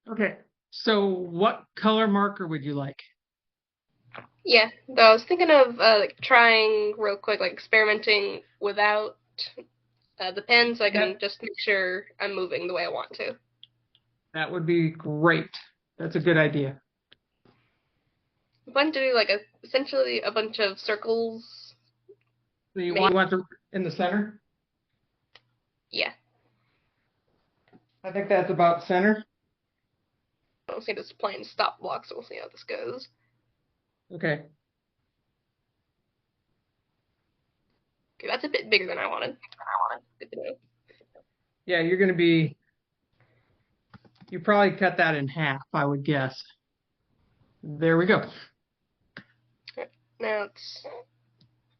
Okay. So what color marker would you like? Yeah, though I was thinking of like trying real quick, like experimenting without the pen, so I can Yep. just make sure I'm moving the way I want to. That would be great. That's a good idea. I'm going to do like essentially a bunch of circles, So you maybe. want the in the center? Yeah, I think that's about center. I don't see this plain stop block, so we'll see how this goes. Okay. Okay, that's a bit bigger than I wanted. Good to know. Yeah, you probably cut that in half, I would guess. There we go. Right, now let's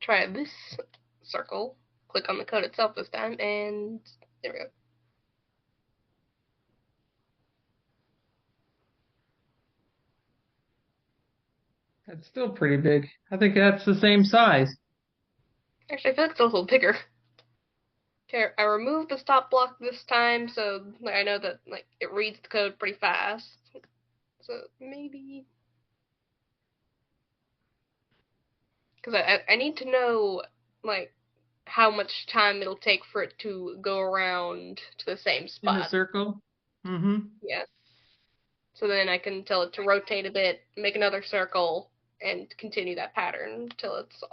try this circle. Click on the code itself this time, and there we go. That's still pretty big. I think that's the same size. Actually, I feel like it's a little bigger. Okay, I removed the stop block this time, so like, I know that like it reads the code pretty fast. So maybe because I need to know like how much time it'll take for it to go around to the same In the spot. circle. Mm-hmm. Yeah. So then I can tell it to rotate a bit, make another circle, and continue that pattern until it's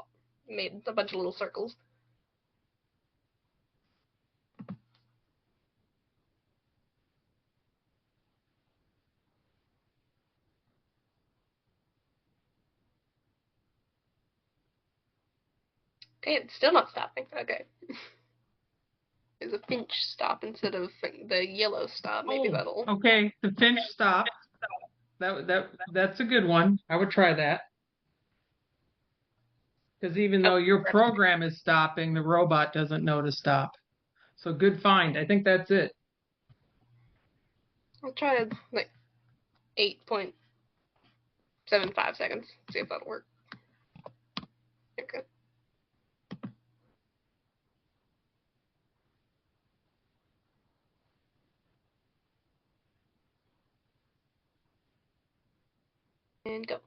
made a bunch of little circles. Okay, it's still not stopping. Okay. There's a pinch stop instead of the yellow stop. Maybe Oh, that'll. okay. The pinch stop. That's a good one. I would try that. Because even though your program is stopping, the robot doesn't know to stop. So good find. I think that's it. I'll try like 8.75 seconds. See if that'll work. Okay. And go.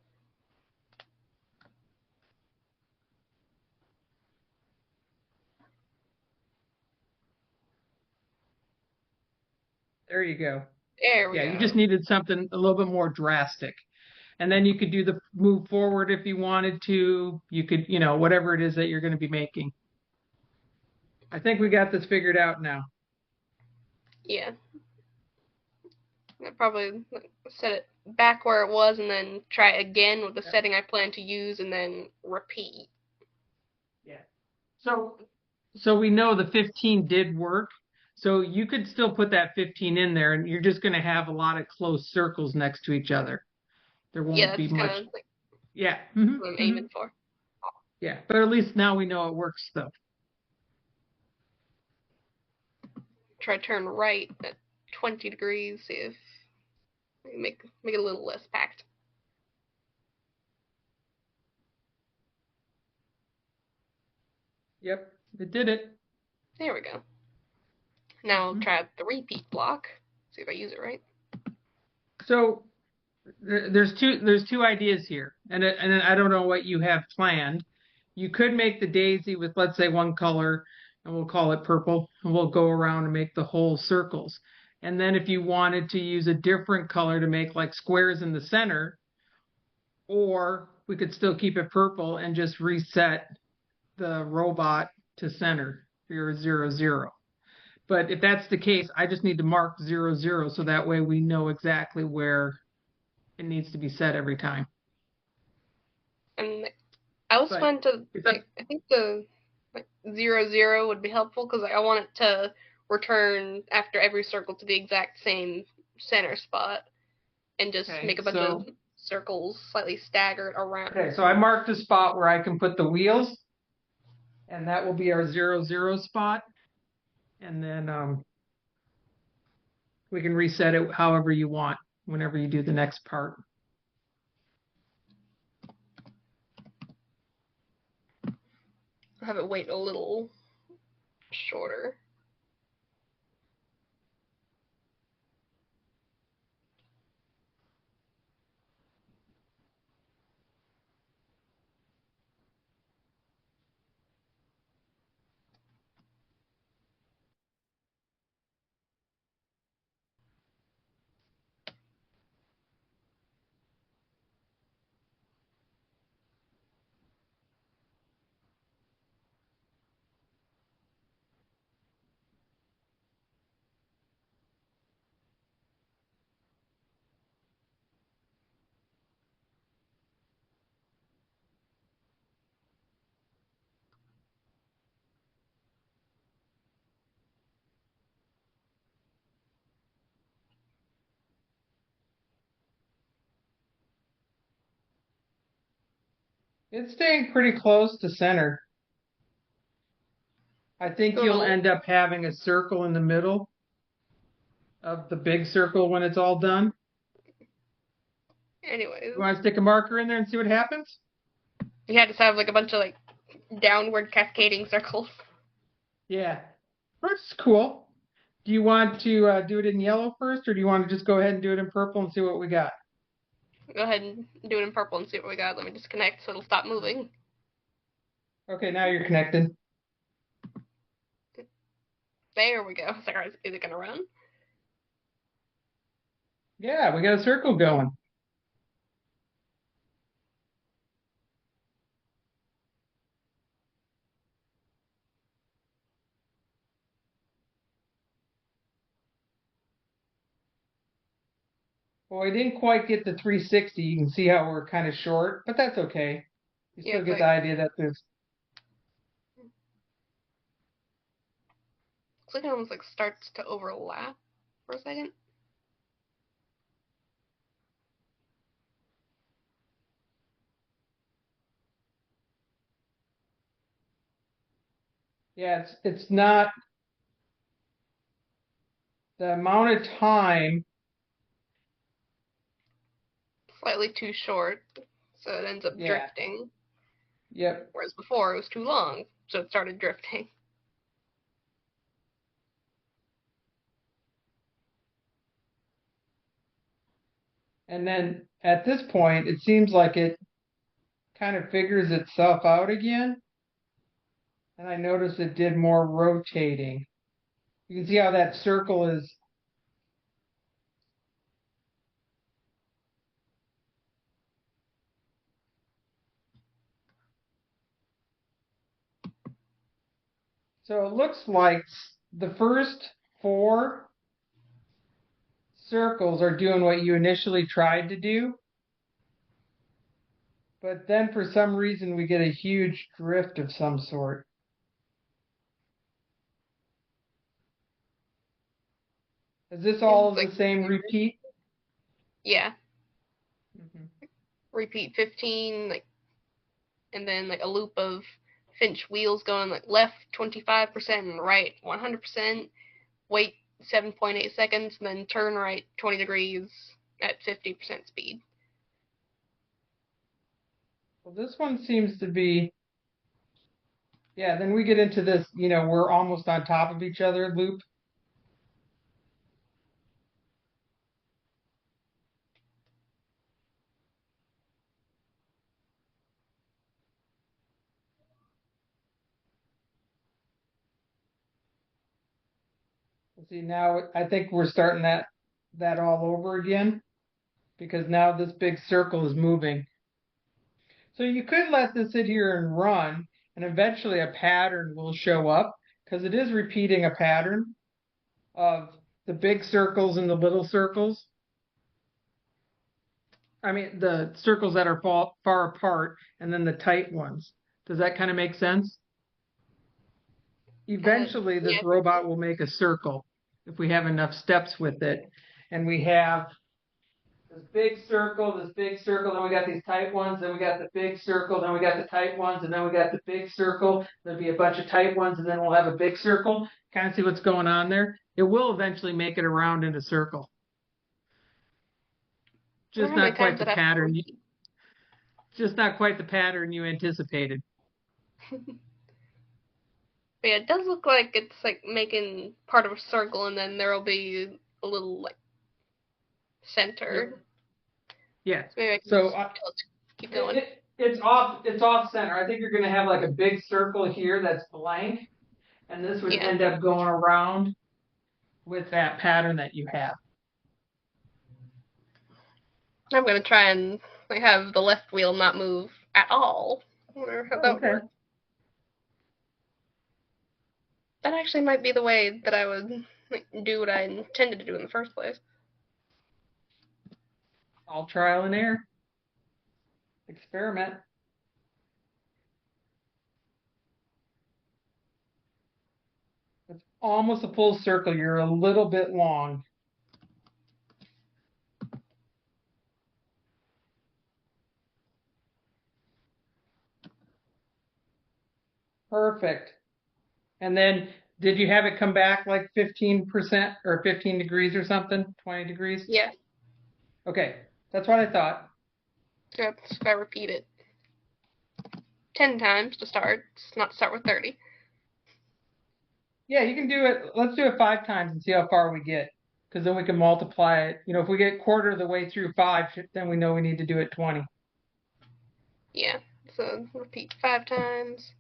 There you go. There we Yeah, you just go. needed something a little bit more drastic. And then you could do the move forward if you wanted to. You could, whatever it is that you're going to be making. I think we got this figured out now. Yeah. I probably set it back where it was and then try again with the Yep. setting I plan to use and then repeat. Yeah. So so we know the 15 did work. So you could still put that 15 in there and you're just going to have a lot of close circles next to each other. There Yeah, won't be that's kind much. of like Yeah. what I'm Hmm. aiming for. Yeah. But at least now we know it works though. Try turn right at 20 degrees, see if make it a little less packed. Yep. It did it. There we go. Now I'll Mhm. try the repeat block. See if I use it right. So there's two ideas here. And I don't know what you have planned. You could make the daisy with, let's say, one color, and we'll call it purple, and we'll go around and make the whole circles. And then if you wanted to use a different color to make like squares in the center, or we could still keep it purple and just reset the robot to center for your 0, 0. But if that's the case, I just need to mark 0, 0 so that way we know exactly where it needs to be set every time. And I was But going to it's up. like I think the like 0, 0 would be helpful because I want it to return after every circle to the exact same center spot and just Okay, make a bunch of so circles slightly staggered around. okay, so I marked a spot where I can put the wheels, and that will be our 0, 0 spot. And then we can reset it however you want whenever you do the next part. I'll have it wait a little shorter. It's staying pretty close to center. I think Going a you'll little. end up having a circle in the middle of the big circle when it's all done. Anyways, You want to stick a marker in there and see what happens? you had to have like a bunch of like downward cascading circles. Yeah, that's cool. Do you want to do it in yellow first, or do you want to just go ahead and do it in purple and see what we got? Go ahead and do it in purple and see what we got. Let me disconnect so it'll stop moving. Okay, now you're connected. There we go. It's like, is it gonna run? Yeah, we got a circle going. Well, we didn't quite get the 360. You can see how we're kind of short, but that's okay. You Yeah, still it's get the like idea that there's. looks like it almost like starts to overlap for a second. Yeah, it's not the amount of time. Slightly too short, so it ends up Yeah, drifting. yep. Whereas before it was too long, so it started drifting. And then at this point, it seems like it kind of figures itself out again. And I noticed it did more rotating. You can see how that circle is. So it looks like the first four circles are doing what you initially tried to do. But then for some reason we get a huge drift of some sort. Is this Yeah, all it's of like the same repeat? yeah, Mhm. repeat 15, like, and then like a loop of Finch wheels going like left 25% and right 100%. Wait 7.8 seconds, and then turn right 20 degrees at 50% speed. Well, this one seems to be, yeah, then we get into this, we're almost on top of each other loop. See, now I think we're starting that all over again because now this big circle is moving. So you could let this sit here and run, and eventually a pattern will show up because it is repeating a pattern of the big circles and the little circles. I mean, the circles that are far apart and then the tight ones. Does that kind of make sense? Eventually, Yeah, this robot will make a circle if we have enough steps with it. And we have this big circle, then we got these tight ones, then we got the big circle, then we got the tight ones, and then we got the big circle. There'll be a bunch of tight ones, and then we'll have a big circle. Kind of see what's going on there. It will eventually make it around in a circle. I Just wonder how many not quite times the that have to pattern. repeat. Just not quite the pattern you anticipated. But yeah, it does look like it's like making part of a circle, and then there'll be a little like Yep. center. Yeah. So maybe I can So just tell it to keep going. it's off center. I think you're going to have like a big circle here that's blank, and this would Yeah, end up going around with that pattern that you have. I'm gonna try and like have the left wheel not move at all. I wonder how that would Okay. work. That actually might be the way that I would like, do what I intended to do in the first place. All trial and error. Experiment. It's almost a full circle. You're a little bit long. Perfect. And then did you have it come back like 15% or 15 degrees or something? 20 degrees? Yeah. Okay. That's what I thought. So if I repeat it 10 times to start, not start with 30. Yeah, you can do it. Let's do it 5 times and see how far we get. Because then we can multiply it. You know, if we get quarter of the way through 5, then we know we need to do it 20. Yeah. So repeat 5 times.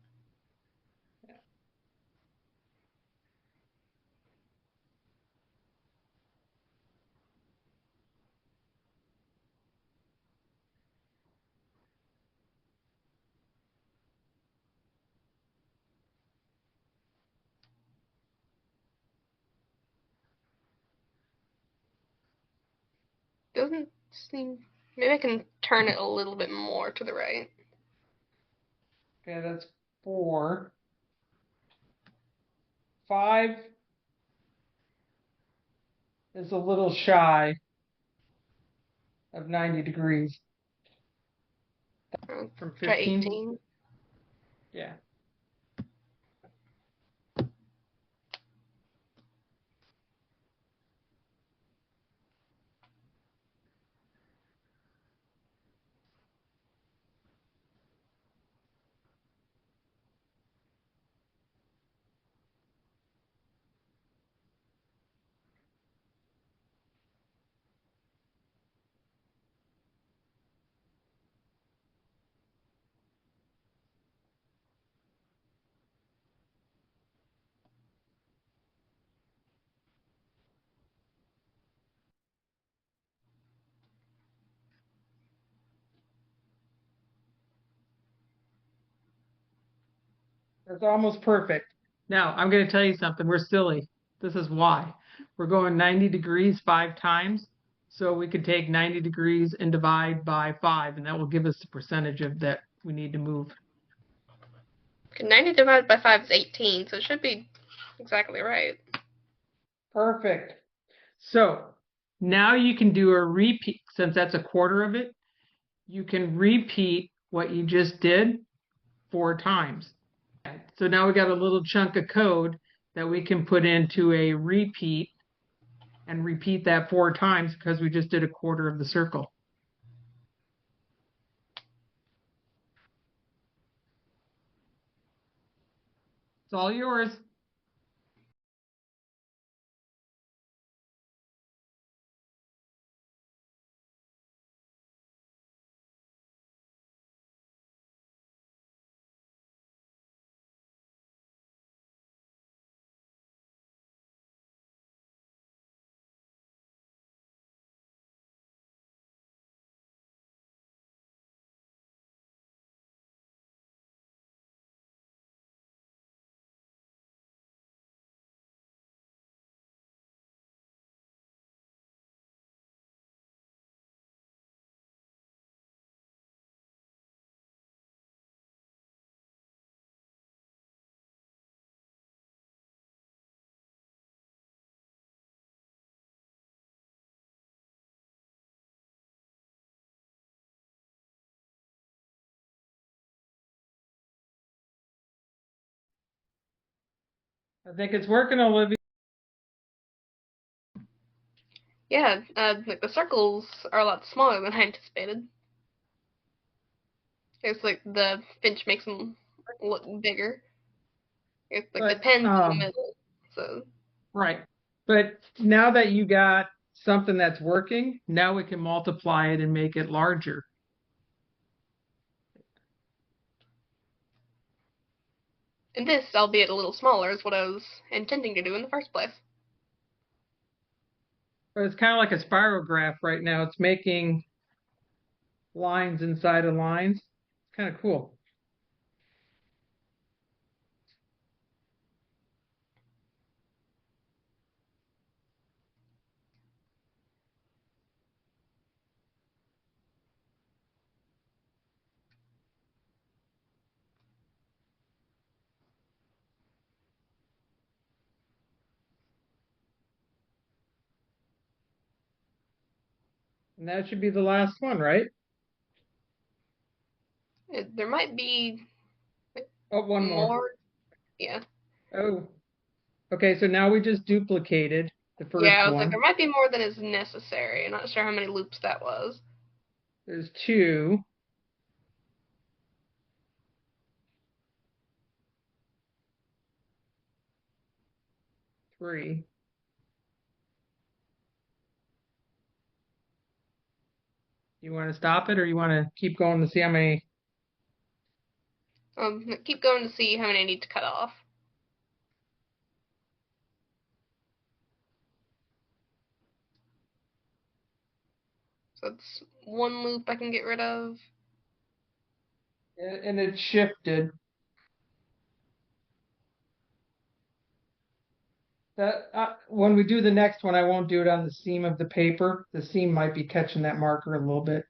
Doesn't seem. Maybe I can turn it a little bit more to the right. Okay, that's 4. 5 is a little shy of 90 degrees from Try 15. 18. Yeah. That's almost perfect. Now, I'm going to tell you something. We're silly. This is why. We're going 90 degrees 5 times. So we could take 90 degrees and divide by 5, and that will give us the percentage of that we need to move. Okay, 90 divided by 5 is 18, so it should be exactly right. Perfect. So now you can do a repeat. Since that's a quarter of it, you can repeat what you just did 4 times. So now we got a little chunk of code that we can put into a repeat and repeat that 4 times because we just did a quarter of the circle. It's all yours. I think it's working, Olivia. Yeah, like the circles are a lot smaller than I anticipated. It's like the Finch makes them look bigger. It's like the But pen's in the middle. So right. But now that you got something that's working, now we can multiply it and make it larger. and this, albeit a little smaller, is what I was intending to do in the first place. But it's kind of like a spirograph right now. It's making lines inside of lines. It's kind of cool. And that should be the last one, right? There might be Oh, one more. more. Yeah. Oh, okay, so now we just duplicated the Yeah, first I was like, one. there might be more than is necessary. I'm not sure how many loops that was. There's two. Three. You want to stop it or you want to keep going to see how many? Keep going to see how many I need to cut off. So it's one loop I can get rid of. And it shifted. That when we do the next one, I won't do it on the seam of the paper. The seam might be catching that marker a little bit.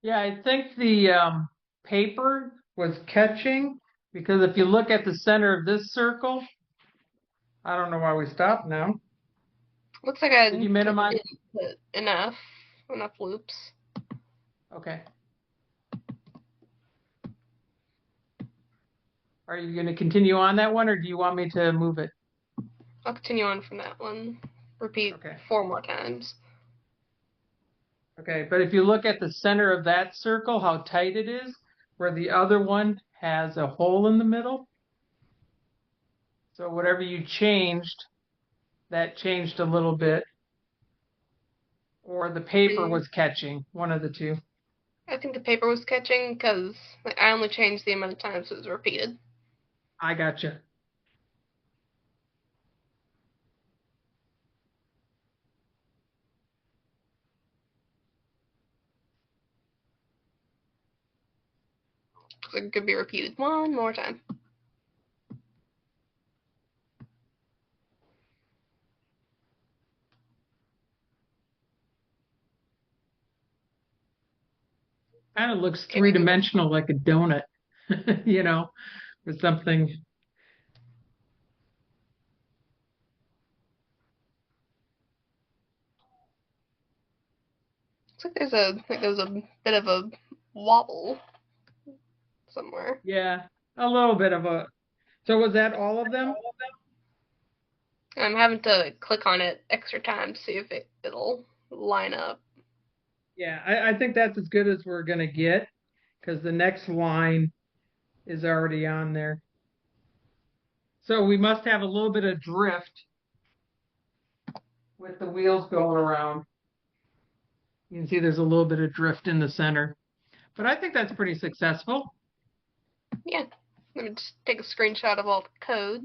Yeah, I think the paper was catching because if you look at the center of this circle, I don't know why we stopped now. Looks like I Did you didn't minimize? put enough loops. Okay. Are you going to continue on that one or do you want me to move it? I'll continue on from that one. Repeat Okay. 4 more times. Okay, but if you look at the center of that circle, how tight it is, where the other one has a hole in the middle. So whatever you changed, that changed a little bit. Or the paper was catching, one of the two. I think the paper was catching because I only changed the amount of times it was repeated. I gotcha. So it could be repeated one more time. Kind of looks Okay. three-dimensional like a donut, you know, or something. Looks like there's a bit of a wobble somewhere. Yeah, a little bit of a. So was that all of them? I'm having to click on it extra time to see if it'll line up. Yeah, I think that's as good as we're gonna get because the next line is already on there. So we must have a little bit of drift with the wheels going around. You can see there's a little bit of drift in the center, but I think that's pretty successful. Yeah. Let me just take a screenshot of all the code.